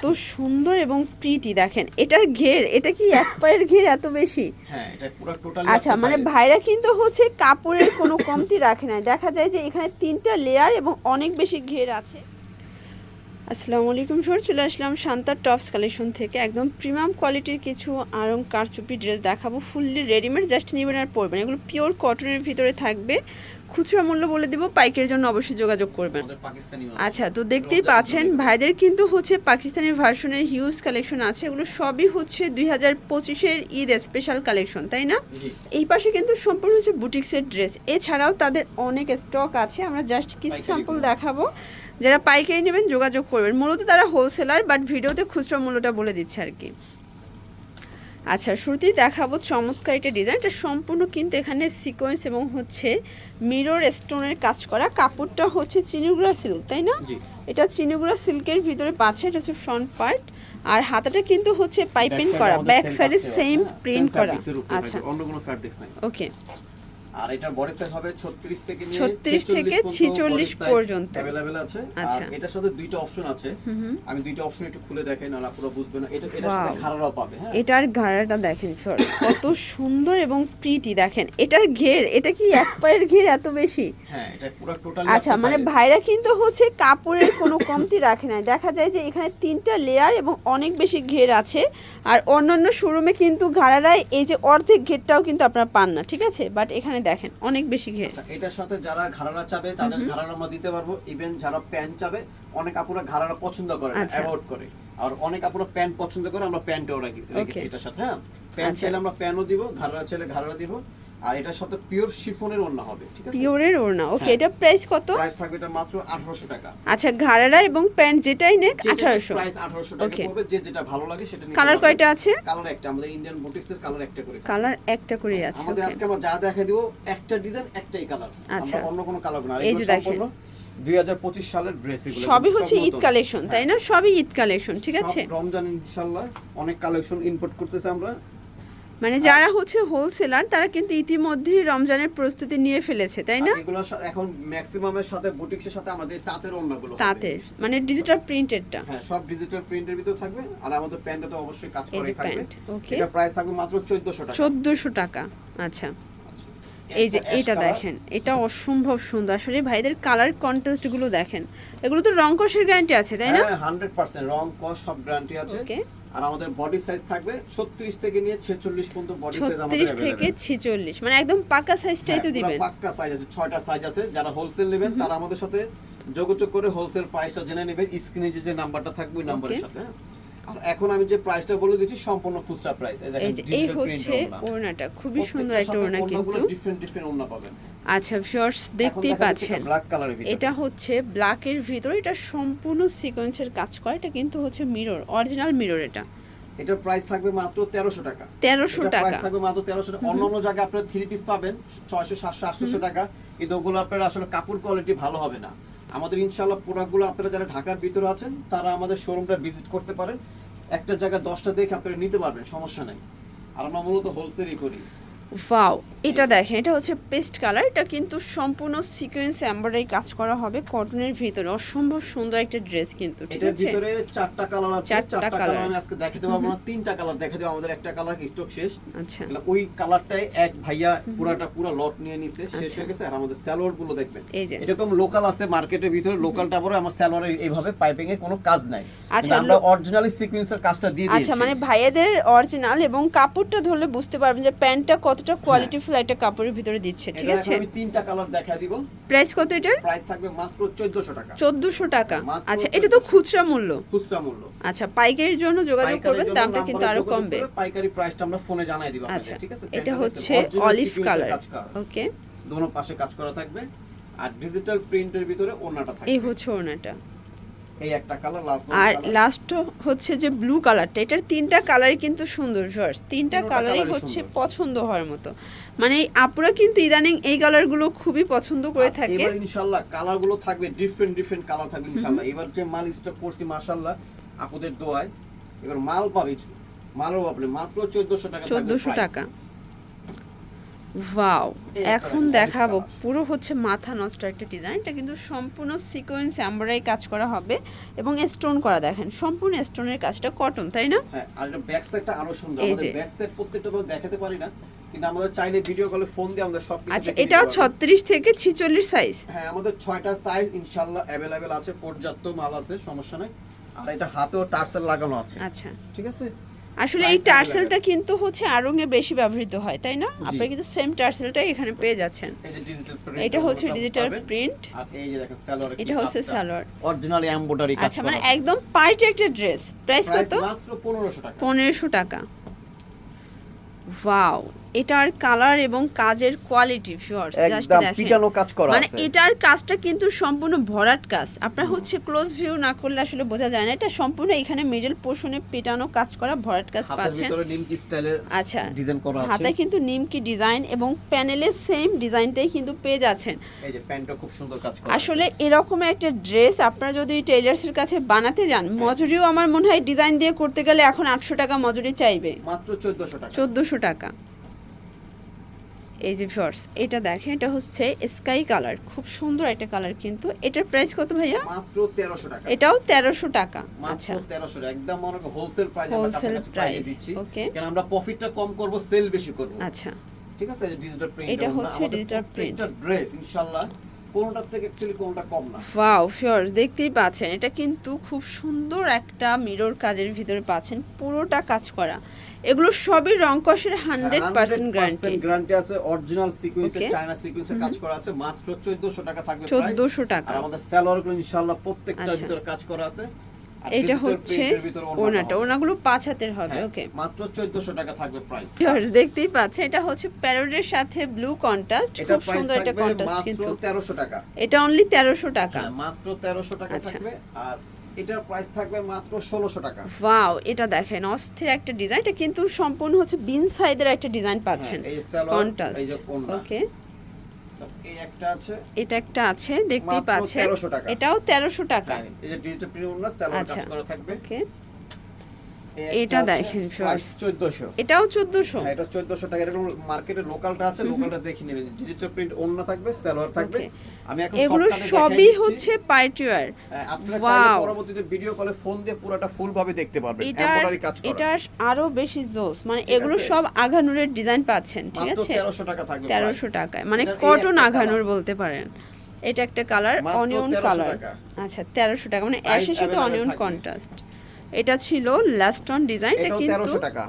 তো সুন্দর এবং প্রিটি দেখেন এটার ঘের, এটা কি এক পায়ের ঘের এত বেশি? হ্যাঁ, এটা পুরো টোটালি আচ্ছা, মানে ভাইরা কিন্তু হচ্ছে কাপড়ের কোনো কমতি রাখে না। দেখা যায় যে এখানে 3টা লেয়ার এবং অনেক বেশি ঘের আছে। আসসালামু আলাইকুম স্যার, চলে আসলাম শান্তা টপস কালেকশন থেকে। একদম প্রিমিয়াম কোয়ালিটির কিছু আরং কারচুপি ড্রেস দেখাবো, ফুললি রেডিমেড, জাস্ট নেবেন আর পরবেন। এগুলো পিওর কটনের ভিতরে থাকবে। খুচরা মূল্য বলে দিব, পাইকারির জন্য অবশ্যই যোগাযোগ করবেন। আচ্ছা, তো দেখতেই পাচ্ছেন ভাইদের কিন্তু হচ্ছে পাকিস্তানি ভার্সনের হিউজ কালেকশন আছে। এগুলো সবই হচ্ছে 2025-এর ঈদ স্পেশাল কালেকশন, তাই না? এই পাশে কিন্তু সম্পূর্ণ হচ্ছে বুটিক্সের ড্রেস। এছাড়াও তাদের অনেক স্টক আছে, আমরা জাস্ট কিছু স্যাম্পল দেখাবো। যারা পাইকারি নেবেন যোগাযোগ করবেন। মূলত তারা হোলসেলার, বাট ভিডিওতে খুচরা মূল্যটা বলে দিচ্ছে আর কি। আচ্ছা, শুরুতেই দেখাবো চমৎকার একটা ডিজাইন। এটা সম্পূর্ণ কিন্তু এখানে সিকোয়েন্স এবং হচ্ছে মিরর স্টোনের কাজ করা। কাপড়টা হচ্ছে চিনিগুড়া সিল্ক, তাই না? এটা চিনিগুড়া সিল্কের ভিতরে পাচ্ছে। এটা হচ্ছে ফ্রন্ট পার্ট, আর হাতাটা কিন্তু হচ্ছে পাইপিং করা, ব্যাক সাইডে সেম প্রিন্ট করা। আচ্ছা, অন্য কোনো ফ্যাব্রিক্স নাই। ওকে। আর এটার বডি সাইজ হবে 36 থেকে 46 পর্যন্ত अवेलेबल আছে। আচ্ছা, আর এটার সাথে দুইটা অপশন আছে। আমি দুইটা অপশন একটু খুলে দেখাই, না পুরো বুঝবে না। এটার সাথে ঘাড়াও পাবে। হ্যাঁ, এটার ঘাড়াটা দেখেন স্যার, কত সুন্দর এবং প্রিটি দেখেন। এটার ঘের, এটা কি এক পায়ের ঘের এত বেশি? হ্যাঁ, এটা পুরো টোটালি। আচ্ছা, মানে ভাইরা কিন্তু হচ্ছে কাপড়ের কোনো কমতি রাখে না। দেখা যায় যে এখানে 3টা লেয়ার এবং অনেক বেশি ঘের আছে। আর অন্যান্য শোরুমে কিন্তু ঘাড়ারায় এই যে অর্ধেক ঘেরটাও কিন্তু আপনারা পান না, ঠিক আছে? বাট এখানে দেখেন অনেক বেশি ঘের। এটার সাথে যারা ঘাড়ারা চাবে তাদের ঘাড়ারা আমরা দিতে পারবো। ইভেন যারা প্যান্ট চাবে, অনেক আপুরা ঘাড়ারা পছন্দ করে না, অ্যাভয়েড করে। আর অনেক আপুরা প্যান্ট পছন্দ করে, আমরা প্যান্টও রেখেছি এটার সাথে। হ্যাঁ, প্যান্ট চাইলে আমরা প্যান্টও দিব, ঘাড়ারা চাইলে ঘাড়ারা দিব। আর এটার সাথে পিওর শিফনের ওড়না হবে, ঠিক আছে? পিওরের ওড়না, ওকে। এটা প্রাইস কত? প্রাইস থাকবে এটা মাত্র 1800 টাকা। আচ্ছা, ঘাড়ারা এবং প্যান্ট যেটাই নেক 1800। প্রাইস 1800 টাকা পড়বে। যে যেটা ভালো লাগে সেটা নিতে। কালার কয়টা আছে? কালার একটা, আমাদের ইন্ডিয়ান বুটিক্সের কালার একটা করে। কালার একটা করে আছে। আমাদের আজকে আমরা যা দেখাই দিব, একটা ডিজাইন একটাই কালার। আমরা অন্য কোনো কালার না। এই যে দেখেন 2025 সালের ড্রেস, এগুলো সবই হচ্ছে ঈদ কালেকশন, তাই না? সবই ঈদ কালেকশন, ঠিক আছে? রমজান ইনশাআল্লাহ অনেক কালেকশন ইম্পোর্ট করতেছে আমরা। মানে যারা হচ্ছে হোলসেলার তারা কিন্তু ইতিমধ্যেই রমজানের প্রস্তুতি নিয়ে ফেলেছে, তাই না? এগুলো এখন ম্যাক্সিমামের সাথে বুটিক্সের সাথে আমাদের তাঁতের ওড়নাগুলো, তাঁতের মানে ডিজিটাল প্রিন্টেডটা। হ্যাঁ, সব ডিজিটাল প্রিন্টের ভিতর থাকবে। আর আমাদের প্যান্টে তো অবশ্যই কাজ করাই থাকবে। ওকে, এটা প্রাইস থাকবে মাত্র 1400 টাকা। 1400 টাকা। আচ্ছা, এই যে এটা দেখেন, এটা অসম্ভব সুন্দর আসলে। ভাইদের কালার কন্ট্রাস্ট গুলো দেখেন। এগুলো তো রং কষের গ্যারান্টি আছে, তাই না? হ্যাঁ, 100% রং কস সব গ্যারান্টি আছে। ওকে। আর আমাদের বডি সাইজ থাকবে 36 থেকে নিয়ে 46 পর্যন্ত বডি সাইজ আমাদের 36 থেকে 46, মানে একদম পাকা সাইজটাই তো দিবেন। পাকা সাইজ আছে, 6টা সাইজ আছে। যারা হোলসেল নেবেন তারা আমাদের সাথে যোগাযোগ করে হোলসেল প্রাইসটা জেনে নেবেন। স্ক্রিনে যে নাম্বারটা থাকবে ওই নাম্বারের সাথে। আর এখন আমি যে প্রাইসটা বলে দিচ্ছি সম্পূর্ণ খুচরা প্রাইস। এই দেখেন, এই হচ্ছে ওড়নাটা, খুবই সুন্দর একটা ওড়না, কিন্তু ডিফারেন্ট ওড়না পাবেন। আচ্ছা ভিউয়ার্স, দেখতেই পাচ্ছেন ব্ল্যাক কালারের ভিতর। এটা হচ্ছে ব্ল্যাকের ভিতর, এটা সম্পূর্ণ সিকোয়েন্সের কাজ করা। এটা কিন্তু হচ্ছে মিরর, অরিজিনাল মিরর। এটার প্রাইস থাকবে মাত্র 1300 টাকা। 1300 টাকা প্রাইস থাকবে মাত্র 1300 টাকা। অন্যান্য জায়গায় আপনারা 3 পিস পাবেন 600 700 800 টাকা, কিন্তু ওগুলো আপনারা আসলে কাপড় কোয়ালিটি ভালো হবে না। আমাদের ইনশাআল্লাহ প্রোডাক্টগুলো আপনারা যারা ঢাকার ভিতরে আছেন তারা আমাদের শোরুমটা ভিজিট করতে পারেন। একটা জায়গায় 10টা দেখে আপনারা নিতে পারবেন, সমস্যা নাই। আর আমরা মূলত হোলসেলই করি। ওয়াও, এটা দেখেন, এটা হচ্ছে পেস্ট কালার। এটা কিন্তু সম্পূর্ণ সিকোয়েন্স এমব্রয়ডারি কাজ করা হবে কটনের ভিতরে। অসম্ভব সুন্দর একটা ড্রেস কিন্তু, ঠিক আছে? এটার ভিতরে 4টা কালার আছে। 4টা কালার আমি আজকে দেখাতে পারবো না, 3টা কালার দেখাতে হবে। আমাদের একটা কালার স্টক শেষ। আচ্ছা, ওই কালারটাই এক ভাইয়া পুরো লট নিয়ে নিছে, শেষ হয়ে গেছে। আর আমাদের সালোয়ার গুলো দেখবেন, এরকম লোকাল আছে মার্কেটের ভিতরে। লোকালটা পরে আমার সালোয়ারে এইভাবে পাইপিং এ কোনো কাজ নাই। আচ্ছা, আমরা অরিজিনালি সিকোয়েন্সের কাজটা দিয়ে দিয়েছি। আচ্ছা, মানে ভাইয়াদের অরিজিনাল এবং কাপড়টা ধরলে বুঝতে পারবেন যে প্যান্টটা কতটা কোয়ালিটিফুল একটা কাপড়ের ভিতরে দিচ্ছে, ঠিক আছে? আমি 3টা কালার দেখাই দিব। প্রাইস কত এটার? প্রাইস থাকবে মাত্র 1400 টাকা। 1400 টাকা। আচ্ছা, এটা তো খুচরা মূল্য। খুচরা মূল্য। আচ্ছা, পাইকারির জন্য যোগাযোগ করবেন, দামটা কিন্তু আরো কমবে। পাইকারি প্রাইসটা আমরা ফোনে জানাই দিব আপনাদের, ঠিক আছে? এটা হচ্ছে অলিভ কালার। ওকে, দোনো পাশে কাজ করা থাকবে। আর ডিজিটাল প্রিন্টের ভিতরে ওড়নাটা থাকবে। এই হচ্ছে ওড়নাটা। এই একটা কালার লাস্ট। আর লাস্ট হচ্ছে যে ব্লু কালারটা। এটার 3টা কালারই কিন্তু সুন্দর ভিউয়ার্স। 3টা কালারই হচ্ছে পছন্দ হওয়ার মতো। মানে আপুরা কিন্তু ইদানিং এই কালারগুলো খুবই পছন্দ করে থাকে। এবার ইনশাআল্লাহ কালারগুলো থাকবে ডিফারেন্ট কালার থাকবে ইনশাআল্লাহ। এবার যে মাল স্টক করছি মাশাআল্লাহ আপুদের দোয়ায়, এবার মাল পাবে, মালও পাবে মাত্র 1400 টাকা। 1400 টাকা। ওয়াও, এই একটা এখন দেখেন, দেখাবো অরেঞ্জ পুরো হচ্ছে মাথা নষ্ট একটা ডিজাইন। এটা কিন্তু সম্পূর্ণ সিকোয়েন্স এমব্রয়ডারি কাজ করা হবে এবং স্টোন করা, দেখেন সম্পূর্ণ স্টোনের কাজটা কটন, তাই না? হ্যাঁ, আর এটা ব্যাক সাইডটা আরো সুন্দর। এই আমাদের যে। ব্যাক সাইড প্রত্যেকটা আমরা দেখাতে পারি না, কিন্তু আমাদের চাইলে ভিডিও কলে ফোন দিয়ে আমাদের সবকিছু আচ্ছা, দেখিয়ে এটাও দিতে পারবো। 36 থেকে 46 সাইজ। হ্যাঁ, আমাদের 6টা সাইজ ইনশাআল্লাহ अवेलेबल আছে, পর্যাপ্ত মাল আছে, সমস্যা নাই। আর এটা হাতেও টার্সেল লাগানো আছে। আচ্ছা, ঠিক আছে? আসলে Size এই available। টার্সেলটা কিন্তু হচ্ছে আড়ংয়ে বেশি ব্যবহৃত হয়, তাই না? আপনারা কিন্তু সেম টার্সেলটাই এখানে পেয়ে যাচ্ছেন। এই যে ডিজিটাল প্রিন্ট, এটা হচ্ছে ডিজিটাল প্রিন্ট, আর এই যে দেখেন সালোয়ার, এটা হচ্ছে সালোয়ার। অরিজিনাল এমব্রয়ডারি কাজ আচ্ছা, করা মানে আছে। একদম পার্টি একটা ড্রেস। প্রাইস প্রাইস কত? মাত্র 1500 টাকা। 1500 টাকা। ওয়াও, এটার কালার এবং কাজের কোয়ালিটি ভিউয়ার্স জাস্ট একদম দেখেন। পিটানো কাজ করা মানে আছে। এটার কাজটা কিন্তু সম্পূর্ণ ভরাট কাজ। আপনারা হচ্ছে ক্লোজ ভিউ না করলে আসলে বোঝা যায় না। এটা সম্পূর্ণ এখানে মিডল পোরশনে পেটানো কাজ করা ভরাট কাজ হাতের পাচ্ছেন। ভিতরে নিমকি স্টাইলের আচ্ছা, ডিজাইন করা আছে। হাতে কিন্তু নিমকি ডিজাইন এবং প্যানেলে সেম ডিজাইনটাই কিন্তু পেয়ে যাচ্ছেন। এই যে প্যান্টটা খুব সুন্দর কাজ করা আসলে এরকম একটা ড্রেস আপনারা যদি টেইলার্সের কাছে বানাতে যান, মজুরিও আমার মনে হয় ডিজাইন দিয়ে করতে গেলে এখন 800 টাকা মজুরি চাইবে। মাত্র 1400 টাকা। 1400 টাকা। এই যে ভিউয়ার্স, এটা দেখেন, এটা হচ্ছে স্কাই কালার, খুব সুন্দর একটা কালার। কিন্তু এটার প্রাইস কত ভাইয়া? মাত্র 1300 টাকা। এটাও 1300 টাকা। মাত্র আচ্ছা, 1300 টাকা। একদম মনে করো হোলসেল প্রাইস, আমরা হোলসেল কাছাকাছি প্রাইসে প্রাইস। দিচ্ছি। ওকে, কারণ আমরা প্রফিটটা কম করব, সেল বেশি করব। আচ্ছা, ঠিক আছে? এই ডিজিটাল প্রিন্ট, এটা হচ্ছে digital print। এটা ড্রেস ইনশাআল্লাহ কোনটার থেকে অ্যাকচুয়ালি কোনটা কম না। ওয়াও ভিউয়ার্স, দেখতেই পাচ্ছেন এটা কিন্তু খুব সুন্দর একটা মিরর কাজের ভিতরে পাচ্ছেন, পুরোটা কাজ করা। এগুলো সবই রং কষের 100% গ্যারান্টি। গ্যারান্টি আছে, অরিজিনাল সিকোয়েন্সে Okay. চায়না সিকোয়েন্সে কাজ করা আছে। মাত্র 1400 টাকা থাকবে প্রাইস। 1400 টাকা। আর আমাদের সালোয়ারগুলো ইনশাআল্লাহ প্রত্যেকটার আচ্ছা। ভিতরে কাজ করা আছে। আর এটা digital হচ্ছে print এর ভিতরে ওনাটা, ওনাগুলো 5 হাতের হবে। হ্যাঁ, ওকে, মাত্র 1400 টাকা থাকবে প্রাইস। ভিউয়ার্স দেখতেই পাচ্ছেন, এটা হচ্ছে প্যারোডের সাথে ব্লু কন্ট্রাস্ট, এটা খুব প্রাইস সুন্দর একটা থাকবে কন্ট্রাস্ট। মাত্র কিন্তু 1300 টাকা। এটা অনলি 1300 টাকা। হ্যাঁ, মাত্র 1300 টাকা আচ্ছা। থাকবে। আর এটার প্রাইস থাকবে মাত্র 1600 টাকা। ওয়াও, এটা দেখেন অস্থির একটা ডিজাইন। এটা কিন্তু সম্পূর্ণ হচ্ছে বিন সাইডের একটা ডিজাইন পাচ্ছেন, হ্যাঁ, এই সালোয়ার, কন্ট্রাস্ট। এই যে ওড়না। ওকে, তো এই একটা আছে এটা একটা আছে, দেখতেই মাত্র পাচ্ছেন। 1300 টাকা। এটাও 1300 টাকা। হ্যাঁ, এই যে ডিজিটাল প্রিন্ট ওড়না, সালোয়ার আচ্ছা, কাজ করা থাকবে। ওকে, এই এটা একটা আছে, দেখেন প্রাইস viewers। 1400। এটাও 1400। হ্যাঁ, এটা 1400 টাকা। এরকম মার্কেটে লোকালটা আছে, লোকালটা দেখে নেবেন। ডিজিটাল প্রিন্ট ওড়না থাকবে, সালোয়ার থাকবে। Okay. আমি এখন এগুলো শর্টকাটে দেখাই সবই দিচ্ছি। হচ্ছে পার্টি ওয়্যার। হ্যাঁ, আপনারা চাইলে Wow. পরবর্তীতে ভিডিও কলে ফোন দিয়ে পুরোটা ফুল ভাবে দেখতে পারবেন। এটার এমব্রয়ডারি কাজ করা। এটার আরো বেশি জোস, মানে ঠিক এগুলো আছে? সব আঘানুরের ডিজাইন পাচ্ছেন, ঠিক মাত্র আছে? 1300 টাকা থাকবে 1300 price। টাকায়, মানে এটার এই কটন একটা আঘানুর colour। বলতে পারেন। এটা একটা কালার, মাত্র অনিয়ন 1300 কালার। টাকা। আচ্ছা, 1300 টাকা, মানে Size অ্যাশের সাথে available অনিয়ন থাকবে। কন্ট্রাস্ট। এটা ছিল লাস্ট অন ডিজাইন। এটা এটাও কিন্তু 1300 টাকা।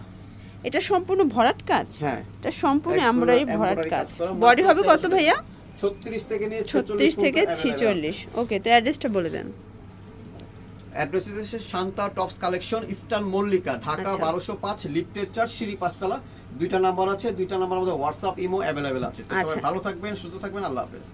এটা সম্পূর্ণ ভরাট কাজ। হ্যাঁ, এটা সম্পূর্ণ একদম এমব্রয়ডারি ভরাট embroidery কাজ। করা, বডি মাত্র হবে কত 1300 ভাইয়া? 36 থেকে নিয়ে 36 থেকে পর্যন্ত available 46। আছে। ওকে, তো অ্যাড্রেসটা বলে দেন। অ্যাড্রেস হচ্ছে Shanta tops collection, eastern Mallika, Dhaka আচ্ছা। 1205, লিফটের 4, সিঁড়ি 5 তলা। দুইটা নাম্বার আছে, দুইটা নাম্বার আমাদের হোয়াটসঅ্যাপ ইমো अवेलेबल আছে। তো সবাই আচ্ছা। ভালো থাকবেন, সুস্থ থাকবেন। আল্লাহ হাফেজ।